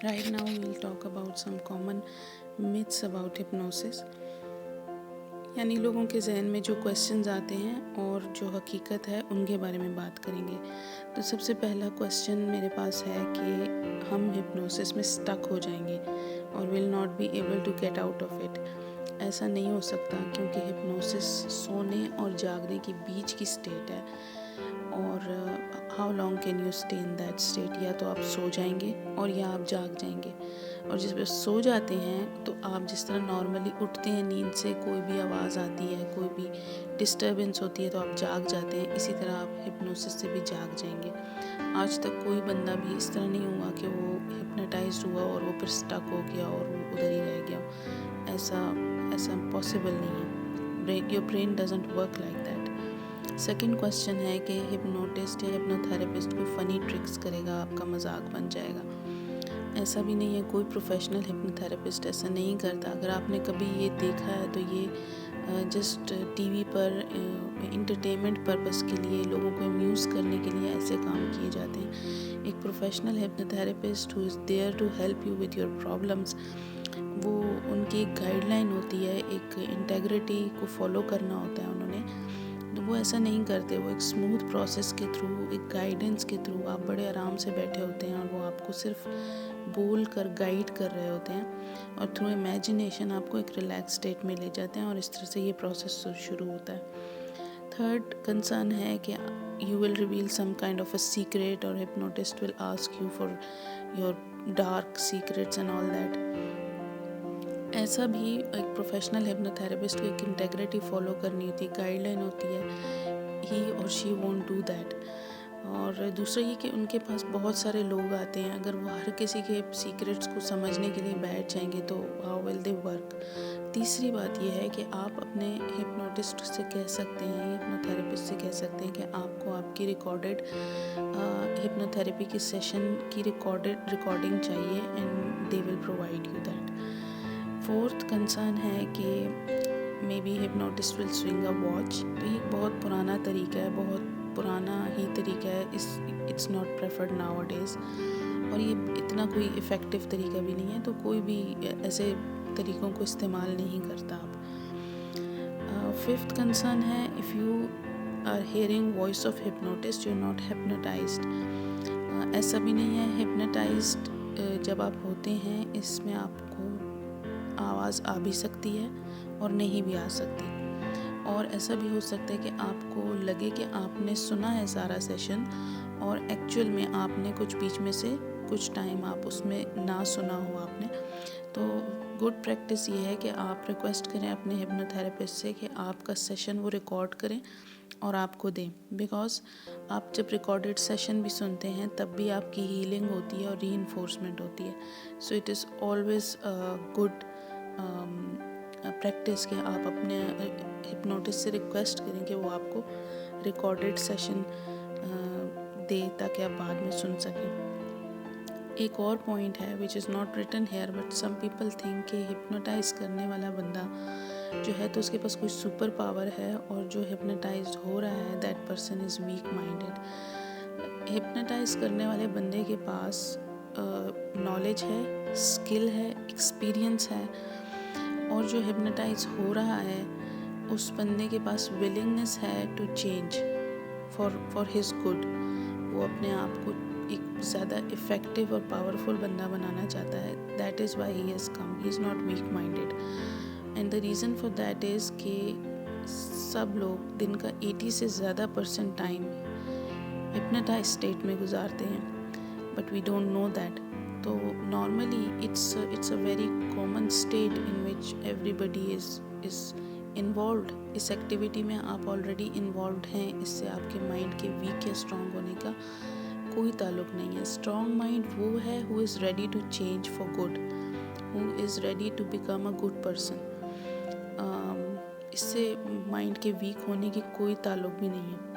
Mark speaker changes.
Speaker 1: Right now we'll talk about some common myths about hypnosis. यानी लोगों के जहन में जो क्वेश्चंस आते हैं और जो हकीकत है उनके बारे में बात करेंगे। तो सबसे पहला क्वेश्चन मेरे पास है कि हम हिप्नोसिस में स्टक हो जाएंगे और will not be able to get out of it. ऐसा नहीं हो सकता क्योंकि हिप्नोसिस सोने और जागने के बीच की स्टेट है। और how long can you stay in that state? या तो आप सो जाएंगे और या आप जाग जाएंगे। और जिस पर सो जाते हैं तो आप जिस तरह नॉर्मली उठते हैं नींद से, कोई भी आवाज़ आती है, कोई भी डिस्टर्बेंस होती है तो आप जाग जाते हैं, इसी तरह आप हिप्नोसिस से भी जाग जाएंगे। आज तक कोई बंदा भी इस तरह नहीं हुआ कि वो हिप्नोटाइज हुआ और वो फिर स्टक हो गया और वो उधर ही रह गया। ऐसा पॉसिबल नहीं है। Your brain doesn't work like that. Second question है कि हिप्नोटिस्ट या हिप्नोथेरेपिस्ट कोई फ़नी ट्रिक्स करेगा, आपका मजाक बन जाएगा। ऐसा भी नहीं है, कोई प्रोफेशनल हिप्नोथेरेपिस्ट ऐसा नहीं करता। अगर आपने कभी ये देखा है तो ये जस्ट टीवी पर इंटरटेनमेंट पर्पस के लिए, लोगों को अम्यूज़ करने के लिए ऐसे काम किए जाते हैं। एक professional hypnotherapist who is there to help you with your problems, वो उनकी एक गाइडलाइन होती है, एक इंटेग्रिटी को फॉलो करना होता है उन्होंने। तो वो ऐसा नहीं करते। वो एक स्मूथ प्रोसेस के थ्रू, एक गाइडेंस के थ्रू, आप बड़े आराम से बैठे होते हैं और वो आपको सिर्फ बोल कर गाइड कर रहे होते हैं और थ्रू इमेजिनेशन आपको एक रिलैक्स स्टेट में ले जाते हैं और इस तरह से ये प्रोसेस शुरू होता है। थर्ड कंसर्न है कि you will reveal some kind of a secret और hypnotist will ask you for your dark secrets and all that. ऐसा भी एक प्रोफेशनल हिप्नोथेरेपिस्ट को एक इंटेग्रिटी फॉलो करनी होती है, गाइडलाइन होती है। ही और शी वोंट डू दैट। और दूसरा ये कि उनके पास बहुत सारे लोग आते हैं, अगर वो हर किसी के सीक्रेट्स को समझने के लिए बैठ जाएंगे तो हाउ विल दे वर्क। तीसरी बात यह है कि आप अपने हिप्नोटिस्ट से कह सकते हैं, हिप्नोथेरेपिस्ट से कह सकते हैं कि आपको आपकी रिकॉर्डेड हिप्नोथेरेपी की सेशन की रिकॉर्डिंग चाहिए and they will provide you that. Fourth concern है कि may be hypnotist will swing a watch. तो ये बहुत पुराना तरीका है, बहुत पुराना ही तरीका है। It's not preferred now days और ये इतना कोई इफ़ेक्टिव तरीका भी नहीं है, तो कोई भी ऐसे तरीक़ों को इस्तेमाल नहीं करता आप। फिफ्थ कंसर्न है, if you are hearing voice of hypnotist you are not hypnotised. ऐसा भी नहीं है। हिप्नोटाइज्ड जब आप होते हैं इसमें आपको आवाज़ आ भी सकती है और नहीं भी आ सकती। और ऐसा भी हो सकता है कि आपको लगे कि आपने सुना है सारा सेशन और एक्चुअल में आपने कुछ बीच में से कुछ टाइम आप उसमें ना सुना हो आपने। तो गुड प्रैक्टिस ये है कि आप रिक्वेस्ट करें अपने हिप्नोथेरेपिस्ट से कि आपका सेशन वो रिकॉर्ड करें और आपको दें। बिकॉज आप जब रिकॉर्डेड सेशन भी सुनते हैं तब भी आपकी हीलिंग होती है और रीइंफोर्समेंट होती है। So it is always good practice कि आप अपने हिप्नोटिस्ट से रिक्वेस्ट करें कि वो आपको रिकॉर्डेड सेशन दे ताकि आप बाद में सुन सकें। एक और पॉइंट है which is not written here but some people think कि हिप्नोटाइज करने वाला बंदा जो है तो उसके पास कोई सुपर पावर है और जो हिप्नोटाइज हो रहा है that person is weak minded. Hypnotise करने वाले बंदे के पास नॉलेज है, स्किल है, एक्सपीरियंस है और जो हिप्नोटाइज हो रहा है उस बंदे के पास विलिंगनेस है to change for his good. वो अपने आप को एक ज़्यादा इफ़ेक्टिव और पावरफुल बंदा बनाना चाहता है। That is why he has come. He is not weak minded and the reason for that is कि सब लोग दिन का 80 से ज़्यादा % टाइम हिप्नोटाइज स्टेट में गुजारते हैं but we don't know that. तो normally it's a very common state in which everybody is involve. इस एक्टिविटी में आप ऑलरेडी इन्वॉल्व हैं। इससे आपके माइंड के वीक या स्ट्रॉन्ग होने का कोई ताल्लुक नहीं है। स्ट्रॉन्ग माइंड वो है who is ready to change for good, who is ready to become a good person. इससे माइंड के वीक होने की कोई ताल्लुक भी नहीं है।